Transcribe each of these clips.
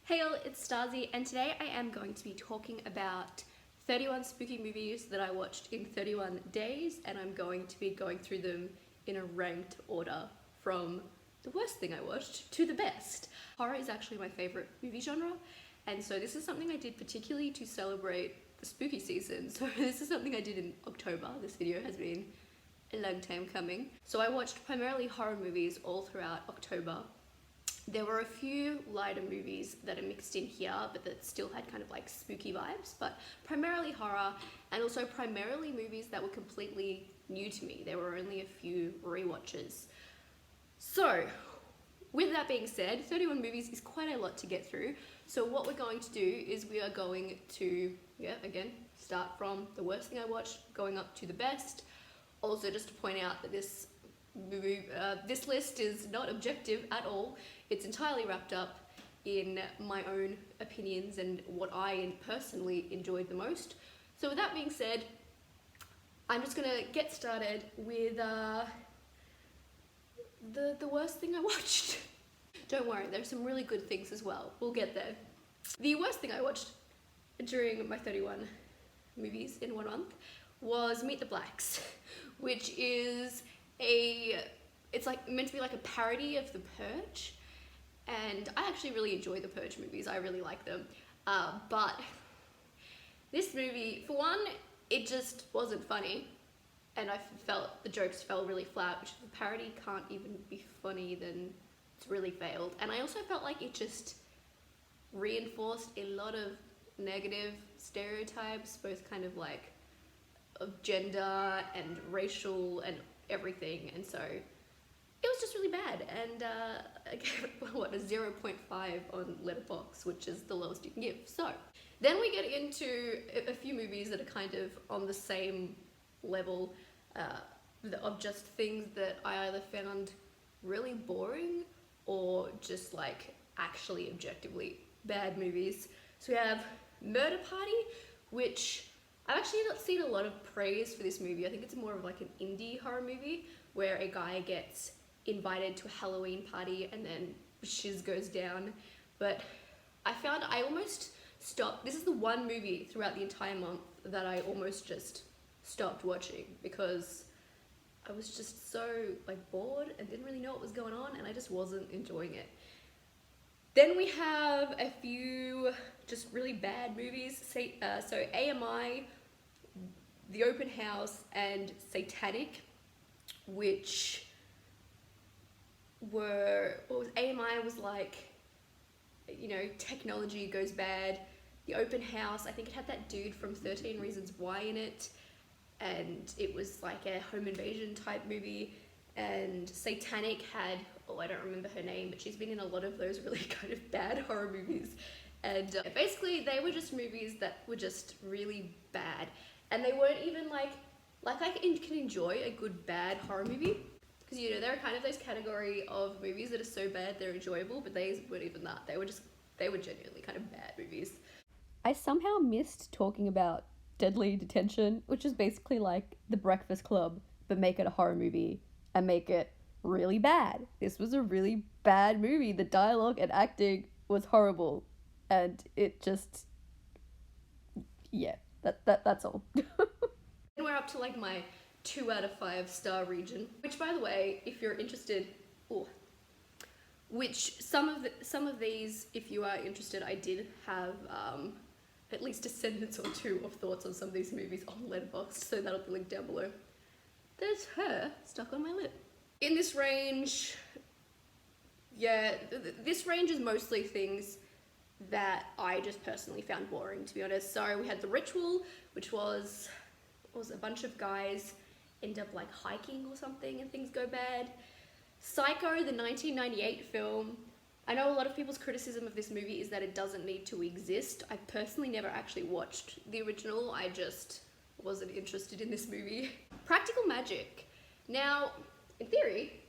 Hey all, it's Starzy, and today I am going to be talking about 31 spooky movies that I watched in 31 days, and I'm going to be going through them in a ranked order from the worst thing I watched to the best. Horror is actually my favourite movie genre, and so this is something I did particularly to celebrate the spooky season. So this is something I did in October. This video has been a long time coming. So I watched primarily horror movies all throughout October. There were a few lighter movies that are mixed in here, but that still had kind of like spooky vibes, but primarily horror, and also primarily movies that were completely new to me. There were only a few rewatches. So, with that being said, 31 movies is quite a lot to get through. So what we're going to do is we are going to, again, start from the worst thing I watched, going up to the best. Also, just to point out that this list is not objective at all. It's entirely wrapped up in my own opinions and what I personally enjoyed the most. So with that being said, I'm just gonna get started with the worst thing I watched. Don't worry, there's some really good things as well. We'll get there. The worst thing I watched during my 31 movies in 1 month was Meet the Blacks, which is it's like meant to be like a parody of The Purge, and I actually really enjoy the Purge movies. I really like them, but this movie, for one, it just wasn't funny, and I felt the jokes fell really flat, which if a parody can't even be funny, then it's really failed. And I also felt like it just reinforced a lot of negative stereotypes, both kind of like of gender and racial and everything, and so it was just really bad, and I gave it, what, a 0.5 on Leadbox, which is the lowest you can give. So then we get into a few movies that are kind of on the same level of just things that I either found really boring or just like actually objectively bad movies. So we have Murder Party, which I've actually not seen a lot of praise for this movie. I think it's more of like an indie horror movie where a guy gets invited to a Halloween party and then shiz goes down. But I found I almost stopped. This is the one movie throughout the entire month that I almost just stopped watching because I was just so like bored and didn't really know what was going on, and I just wasn't enjoying it. Then we have a few just really bad movies. So AMI, The Open House, and Satanic, which were, AMI was like, you know, technology goes bad. The Open House, I think it had that dude from 13 Reasons Why in it, and it was like a home invasion type movie. And Satanic had, I don't remember her name, but she's been in a lot of those really kind of bad horror movies. And basically they were just movies that were just really bad. And they weren't even like I can enjoy a good bad horror movie, because, you know, there are kind of those category of movies that are so bad they're enjoyable, but they weren't even that. They were genuinely kind of bad movies. I somehow missed talking about Deadly Detention, which is basically like The Breakfast Club, but make it a horror movie and make it really bad. This was a really bad movie. The dialogue and acting was horrible, and it just, that's all. And we're up to like my 2 out of 5 star region, which, by the way, if you're interested, which some of these, if you are interested, I did have at least a sentence or 2 of thoughts on some of these movies on Leadbox, so that'll be linked down below. There's her stuck on my lip. In this range, this range is mostly things that I just personally found boring, to be honest. So we had The Ritual, which was a bunch of guys end up like hiking or something and things go bad. Psycho, the 1998 film. I know a lot of people's criticism of this movie is that it doesn't need to exist. I personally never actually watched the original. I just wasn't interested in this movie. Practical Magic. Now, in theory,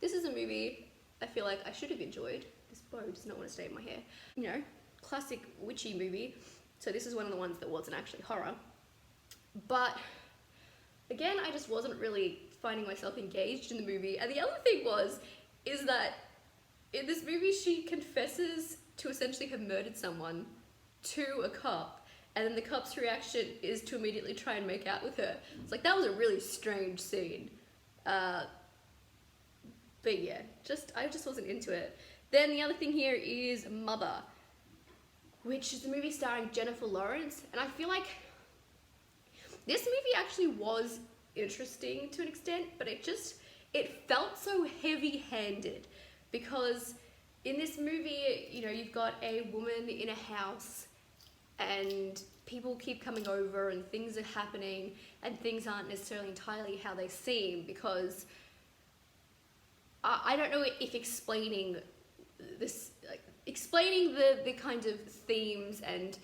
this is a movie I feel like I should have enjoyed. This bow does not want to stay in my hair. You know, classic witchy movie. So this is one of the ones that wasn't actually horror. But again, I just wasn't really finding myself engaged in the movie. And the other thing is that in this movie she confesses to essentially have murdered someone to a cop, and then the cop's reaction is to immediately try and make out with her. It's like, that was a really strange scene. But yeah, I just wasn't into it. Then the other thing here is Mother, which is a movie starring Jennifer Lawrence, and I feel like this movie actually was interesting to an extent, but it felt so heavy-handed, because in this movie, you know, you've got a woman in a house and people keep coming over and things are happening and things aren't necessarily entirely how they seem, because I don't know if explaining this, like, explaining the kind of themes and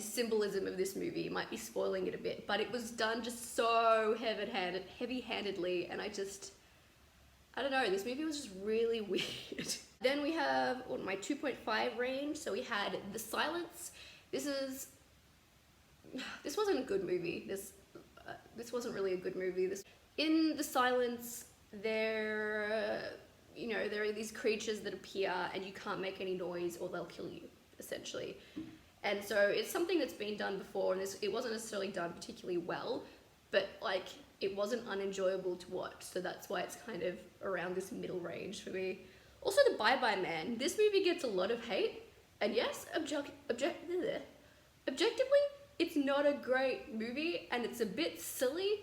symbolism of this movie might be spoiling it a bit, but it was done just so heavy-handedly, and I don't know, this movie was just really weird. Then we have my 2.5 range, so we had The Silence. This wasn't a good movie. This wasn't really a good movie. In The Silence, there are these creatures that appear and you can't make any noise or they'll kill you, essentially. And so it's something that's been done before, and it wasn't necessarily done particularly well, but like, it wasn't unenjoyable to watch, so that's why it's kind of around this middle range for me. Also, The Bye-Bye Man. This movie gets a lot of hate, and yes, objectively, it's not a great movie, and it's a bit silly,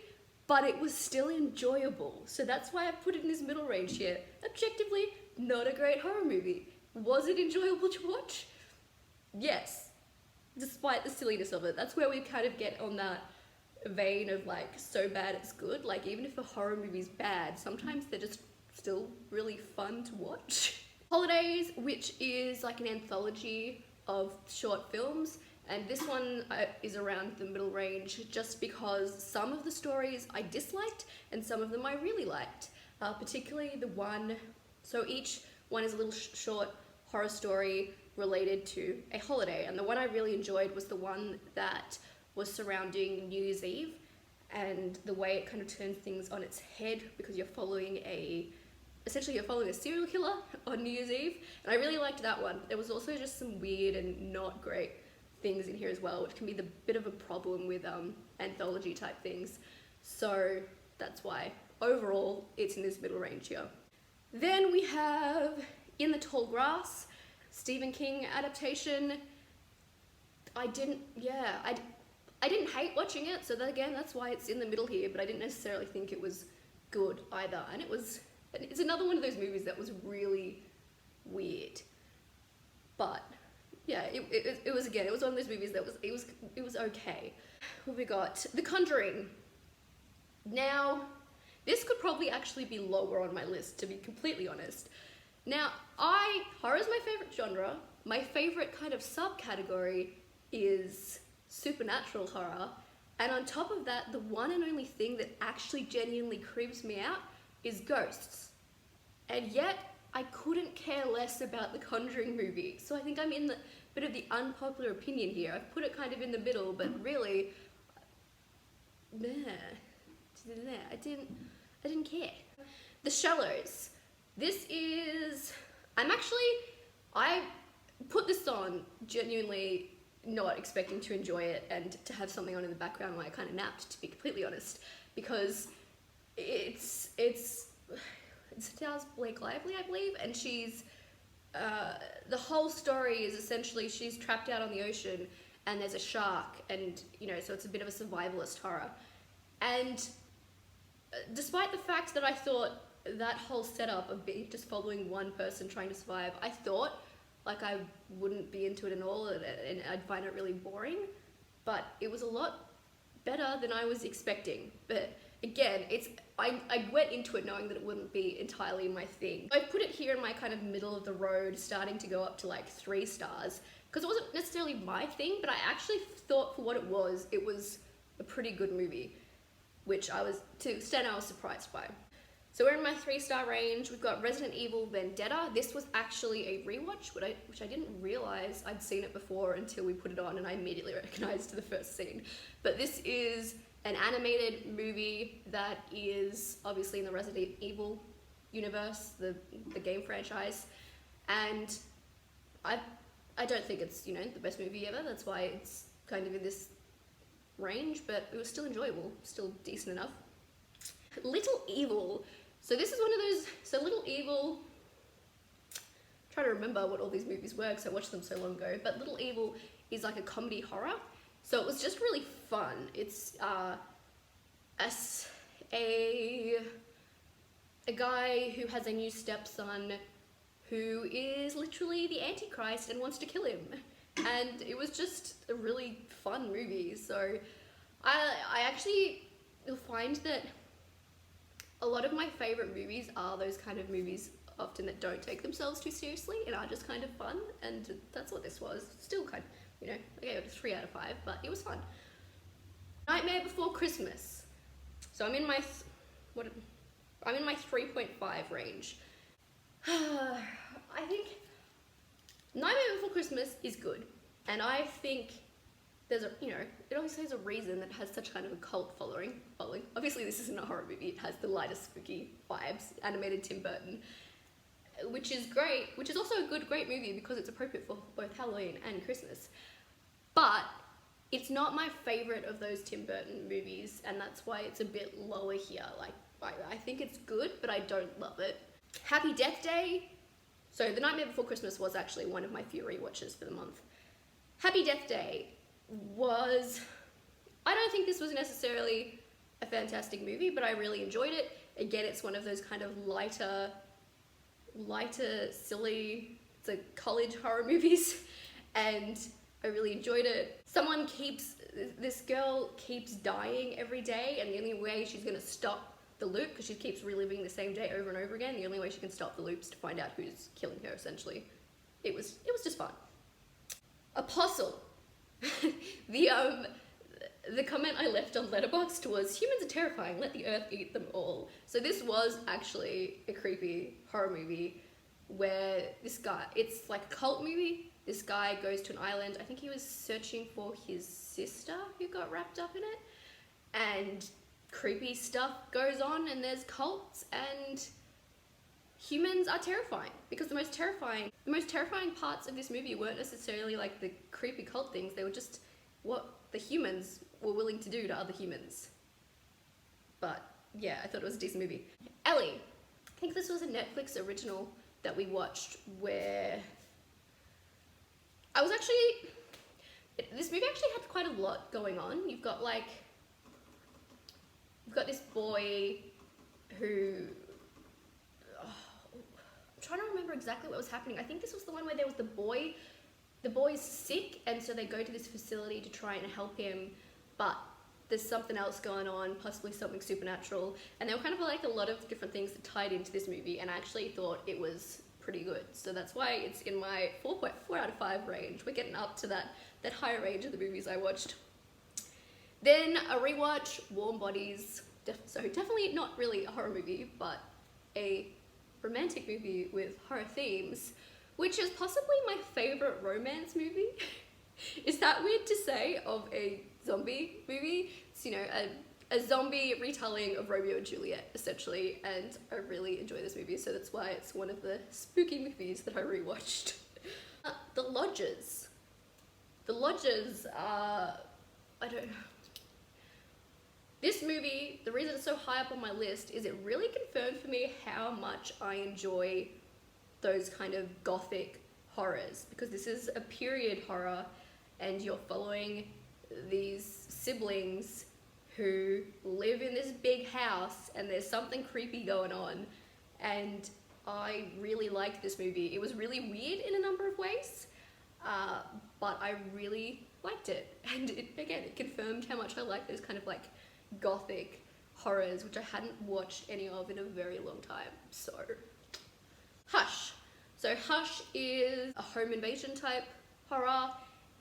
but it was still enjoyable. So that's why I put it in this middle range here. Objectively, not a great horror movie. Was it enjoyable to watch? Yes. Despite the silliness of it. That's where we kind of get on that vein of like, so bad it's good. Like, even if a horror movie's bad, sometimes they're just still really fun to watch. Holidays, which is like an anthology of short films, and this one is around the middle range just because some of the stories I disliked and some of them I really liked. Particularly the one, so each one is a little short horror story related to a holiday, and the one I really enjoyed was the one that was surrounding New Year's Eve, and the way it kind of turns things on its head, because you're following essentially you're following a serial killer on New Year's Eve, and I really liked that one. There was also just some weird and not great things in here as well, which can be the bit of a problem with anthology type things. So that's why overall it's in this middle range here. Then we have In the Tall Grass, Stephen King adaptation. I didn't hate watching it, so that's why it's in the middle here, but I didn't necessarily think it was good either. And it's another one of those movies that was really weird. But yeah, it was one of those movies that was okay. What have we got? The Conjuring. Now, this could probably actually be lower on my list, to be completely honest. Now, horror is my favorite genre. My favorite kind of subcategory is supernatural horror. And on top of that, the one and only thing that actually genuinely creeps me out is ghosts. And yet, I couldn't care less about the Conjuring movie. So I think I'm in the bit of the unpopular opinion here. I've put it kind of in the middle, but really, I didn't care. The Shallows. This is, I put this on genuinely not expecting to enjoy it and to have something on in the background while I kind of napped, to be completely honest, because it stars Blake Lively, I believe, and she's, the whole story is essentially she's trapped out on the ocean and there's a shark, and, so it's a bit of a survivalist horror. And despite the fact that I thought that whole setup of just following one person trying to survive, I thought like I wouldn't be into it at all and I'd find it really boring, but it was a lot better than I was expecting. But again, I went into it knowing that it wouldn't be entirely my thing. I put it here in my kind of middle of the road, starting to go up to like 3 stars, because it wasn't necessarily my thing, but I actually thought for what it was a pretty good movie, which to an extent I was surprised by. So we're in my 3-star range. We've got Resident Evil Vendetta. This was actually a rewatch, which I didn't realize I'd seen it before until we put it on and I immediately recognized the first scene. But this is an animated movie that is obviously in the Resident Evil universe, the game franchise. And I don't think it's, you know, the best movie ever. That's why it's kind of in this range, but it was still enjoyable, still decent enough. Little Evil. So this is one of those, so Little Evil, I'm trying to remember what all these movies were because I watched them so long ago, but Little Evil is like a comedy horror. So it was just really fun. It's a guy who has a new stepson who is literally the Antichrist and wants to kill him. And it was just a really fun movie. So I actually, you'll find that a lot of my favorite movies are those kind of movies often that don't take themselves too seriously and are just kind of fun, and that's what this was. Still kind of, you know, I gave it a 3 out of 5, but it was fun. Nightmare Before Christmas. So I'm in my 3.5 range. I think Nightmare Before Christmas is good, and I think there's a, you know, it obviously has a reason that it has such kind of a cult following. Obviously this isn't a horror movie, it has the lightest spooky vibes, animated Tim Burton, which is great, which is also a great movie because it's appropriate for both Halloween and Christmas. But it's not my favorite of those Tim Burton movies, and that's why it's a bit lower here. Like, I think it's good, but I don't love it. Happy Death Day. So The Nightmare Before Christmas was actually one of my few rewatches for the month. Happy Death Day was, I don't think this was necessarily a fantastic movie, but I really enjoyed it. Again, it's one of those kind of lighter, silly, it's a college horror movies, and I really enjoyed it. This girl keeps dying every day, and the only way she's gonna stop the loop, because she keeps reliving the same day over and over again, the only way she can stop the loops to find out who's killing her, essentially. It was just fun. Apostle. The comment I left on Leadbox was, humans are terrifying, let the earth eat them all. So this was actually a creepy horror movie where this guy, it's like a cult movie. This guy goes to an island, I think he was searching for his sister who got wrapped up in it, and creepy stuff goes on, and there's cults, and humans are terrifying, because the most terrifying parts of this movie weren't necessarily like the creepy cult things, they were just what the humans were willing to do to other humans. But yeah, I thought it was a decent movie. Ellie. I think this was a Netflix original that we watched where this movie actually had quite a lot going on. You've got this boy who, I'm trying to remember exactly what was happening. I think this was the one where there was the boy's sick, and so they go to this facility to try and help him, but there's something else going on, possibly something supernatural, and there were kind of like a lot of different things that tied into this movie, and I actually thought it was pretty good. So that's why it's in my 4.4 out of 5 range. We're getting up to that higher range of the movies I watched. Then a rewatch, Warm Bodies. So definitely not really a horror movie, but a romantic movie with horror themes, which is possibly my favorite romance movie. Is that weird to say of a zombie movie? It's, you know, a zombie retelling of Romeo and Juliet, essentially, and I really enjoy this movie, so that's why it's one of the spooky movies that I rewatched. The Lodgers. The Lodgers are, I don't know. This movie, the reason it's so high up on my list is it really confirmed for me how much I enjoy those kind of gothic horrors, because this is a period horror and you're following these siblings who live in this big house and there's something creepy going on, and I really liked this movie. It was really weird in a number of ways, but I really liked it, and it confirmed how much I like those kind of like gothic horrors, which I hadn't watched any of in a very long time. So Hush. So Hush is a home invasion type horror,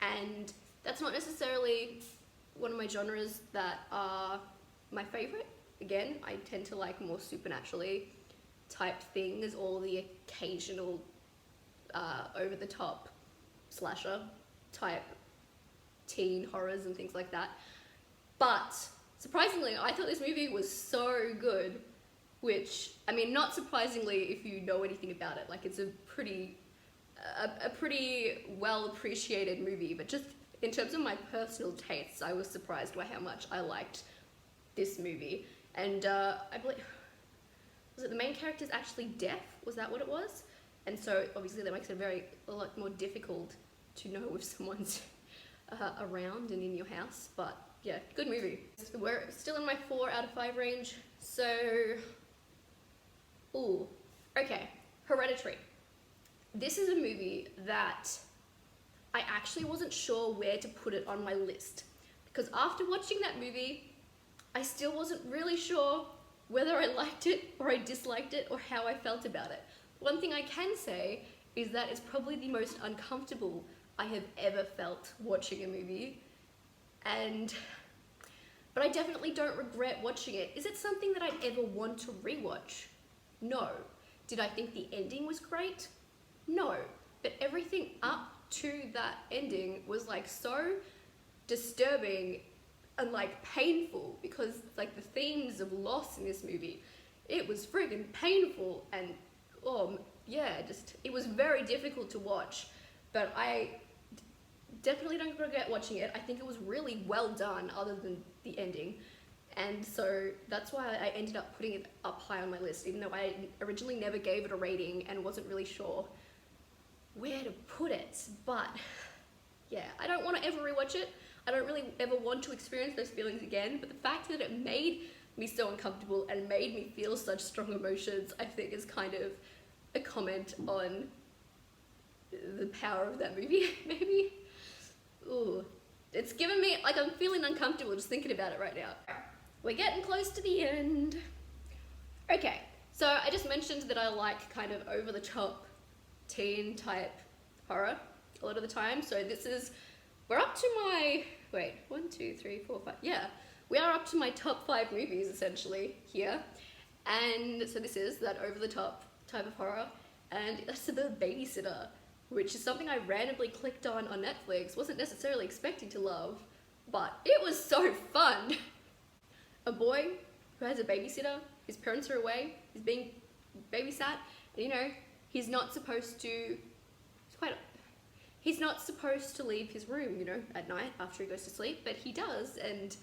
and that's not necessarily one of my genres that are my favorite. Again, I tend to like more supernaturally type things, or the occasional over the top slasher type teen horrors and things like that. But surprisingly, I thought this movie was so good, which, I mean, not surprisingly if you know anything about it. Like, it's a pretty a pretty well appreciated movie, but just in terms of my personal tastes, I was surprised by how much I liked this movie. And I believe, was it the main character's actually deaf? Was that what it was? And so obviously that makes it a lot more difficult to know if someone's around and in your house. But yeah, good movie. We're still in my 4 out of 5 range. So, ooh, okay, Hereditary. This is a movie that I actually wasn't sure where to put it on my list, because after watching that movie, I still wasn't really sure whether I liked it or I disliked it or how I felt about it. One thing I can say is that it's probably the most uncomfortable I have ever felt watching a movie, but I definitely don't regret watching it. Is it something that I'd ever want to rewatch? No. Did I think the ending was great? No. But everything up to that ending was like so disturbing and like painful, because like the themes of loss in this movie, it was friggin' painful, and oh yeah, just it was very difficult to watch, but I definitely don't regret watching it. I think it was really well done other than the ending, and so that's why I ended up putting it up high on my list, even though I originally never gave it a rating and wasn't really sure where to put it. But yeah, I don't want to ever rewatch it. I don't really ever want to experience those feelings again, but the fact that it made me so uncomfortable and made me feel such strong emotions, I think is kind of a comment on the power of that movie, maybe? Ooh, it's given me, like, I'm feeling uncomfortable just thinking about it right now. We're getting close to the end. Okay, so I just mentioned that I like kind of over-the-top teen type horror a lot of the time, so we're up to my, wait, 1, 2, 3, 4, 5, yeah. We are up to my top 5 movies, essentially, here. And so this is that over-the-top type of horror. And that's The Babysitter, which is something I randomly clicked on Netflix. Wasn't necessarily expecting to love, but it was so fun. A boy who has a babysitter, his parents are away, he's being babysat, and you know, he's not supposed to leave his room, you know, at night after he goes to sleep, but he does, and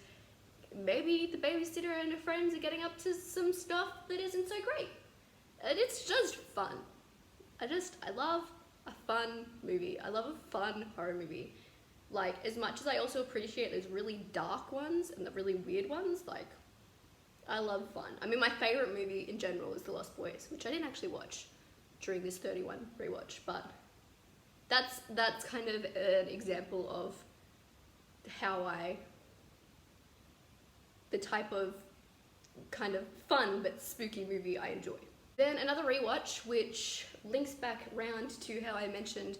maybe the babysitter and her friends are getting up to some stuff that isn't so great. And it's just fun. I love a fun movie. I love a fun horror movie. Like, as much as I also appreciate those really dark ones and the really weird ones, like, I love fun. I mean, my favourite movie in general is The Lost Boys, which I didn't actually watch during this 31 rewatch, but that's kind of an example of the type of kind of fun but spooky movie I enjoy. Then another rewatch, which links back round to how I mentioned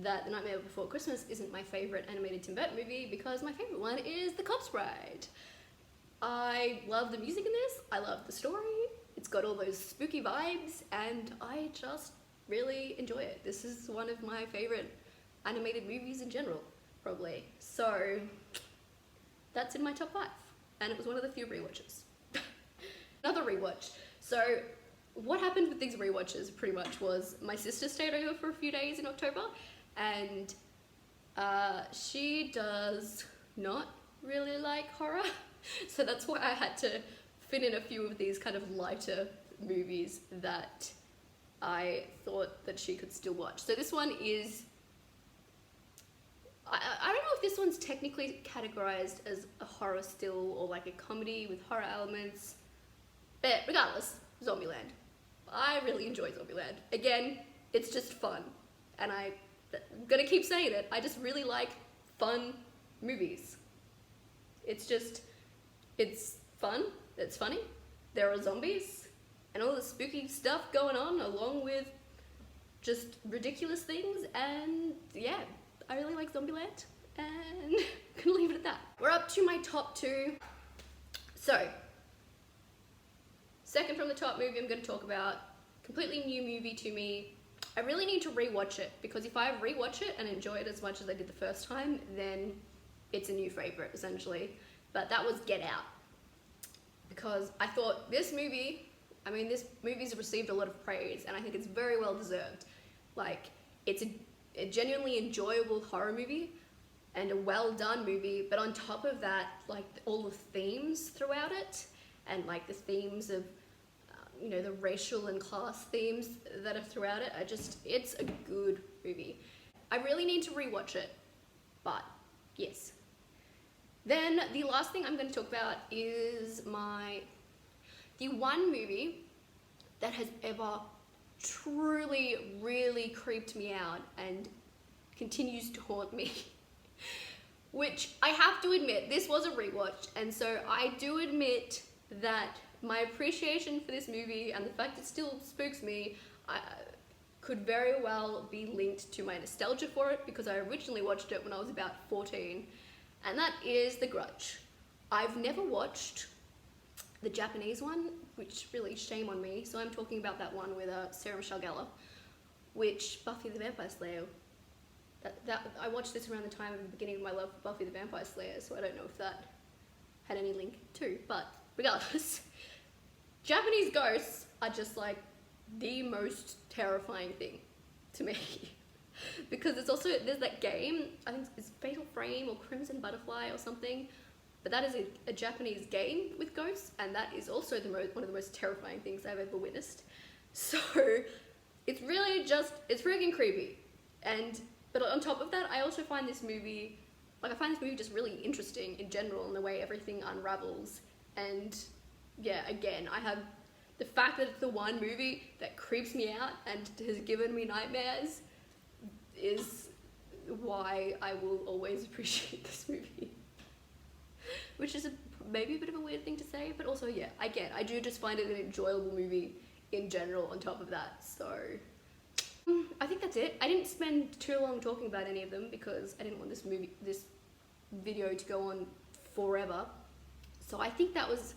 that The Nightmare Before Christmas isn't my favourite animated Tim Burton movie, because my favourite one is The Corpse Bride. I love the music in this, I love the story, it's got all those spooky vibes, and I just really enjoy it. This is one of my favourite animated movies in general, probably. So that's in my top 5, and it was one of the few rewatches. Another rewatch. So what happened with these rewatches pretty much was my sister stayed over for a few days in October, and she does not really like horror, so that's why I had to fit in a few of these kind of lighter movies that I thought that she could still watch. So this one is, I don't know if this one's technically categorized as a horror still or like a comedy with horror elements, but regardless, Zombieland. I really enjoy Zombieland. Again, it's just fun, and I'm gonna keep saying it, I just really like fun movies. It's fun, it's funny, there are zombies, and all the spooky stuff going on, along with just ridiculous things, and yeah, I really like Zombieland, and I'm gonna leave it at that. We're up to my top 2. So, second from the top movie I'm gonna talk about, completely new movie to me. I really need to rewatch it, because if I rewatch it and enjoy it as much as I did the first time, then it's a new favorite, essentially. But that was Get Out. Because I thought this movie's received a lot of praise, and I think it's very well deserved. Like, it's a genuinely enjoyable horror movie and a well done movie, but on top of that, like all the themes throughout it, and like the themes of you know, the racial and class themes that are throughout it, it's a good movie. I really need to rewatch it, but yes. Then the last thing I'm going to talk about is the one movie that has ever truly really creeped me out and continues to haunt me. Which I have to admit, this was a rewatch, and so I do admit that my appreciation for this movie and the fact it still spooks me could very well be linked to my nostalgia for it, because I originally watched it when I was about 14, and that is The Grudge. I've never watched the Japanese one, which really shame on me, so I'm talking about that one with Sarah Michelle Gellar, which Buffy the Vampire Slayer, I watched this around the time of the beginning of my love for Buffy the Vampire Slayer, so I don't know if that had any link too, but regardless, Japanese ghosts are just like the most terrifying thing to me. Because there's that game, I think it's Fatal Frame or Crimson Butterfly or something, but that is a Japanese game with ghosts, and that is also one of the most terrifying things I've ever witnessed. So it's really it's freaking creepy. But on top of that, I also find this movie just really interesting in general, in the way everything unravels. And yeah, again, I have the fact that it's the one movie that creeps me out and has given me nightmares is why I will always appreciate this movie. Which is maybe a bit of a weird thing to say, but also, yeah, again, I do just find it an enjoyable movie in general on top of that, so I think that's it. I didn't spend too long talking about any of them because I didn't want this video to go on forever. So I think that was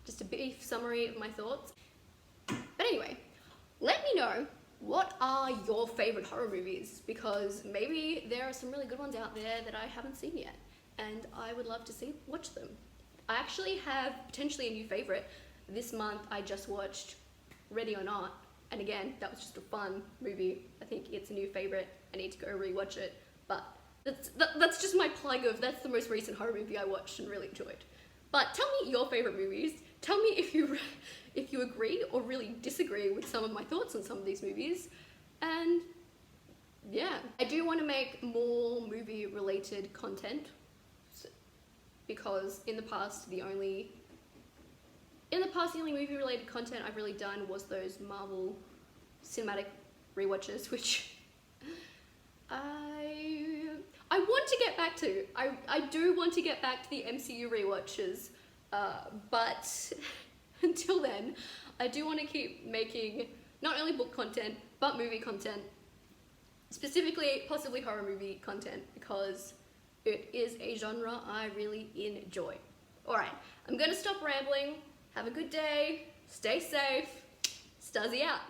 just a brief summary of my thoughts. But anyway, let me know, what are your favorite horror movies? Because maybe there are some really good ones out there that I haven't seen yet, and I would love to watch them. I actually have potentially a new favorite. This month I just watched Ready or Not, and again, that was just a fun movie. I think it's a new favorite. I need to go rewatch it, but that's just my plug of that's the most recent horror movie I watched and really enjoyed. But tell me your favorite movies. Tell me if you agree or really disagree with some of my thoughts on some of these movies. And yeah, I do want to make more movie related content, because in the past the only movie related content I've really done was those Marvel cinematic rewatches, which I want to get back to. I do want to get back to the MCU rewatches, but until then, I do want to keep making not only book content, but movie content, specifically possibly horror movie content, because it is a genre I really enjoy. Alright, I'm gonna stop rambling. Have a good day, stay safe, Starzy out.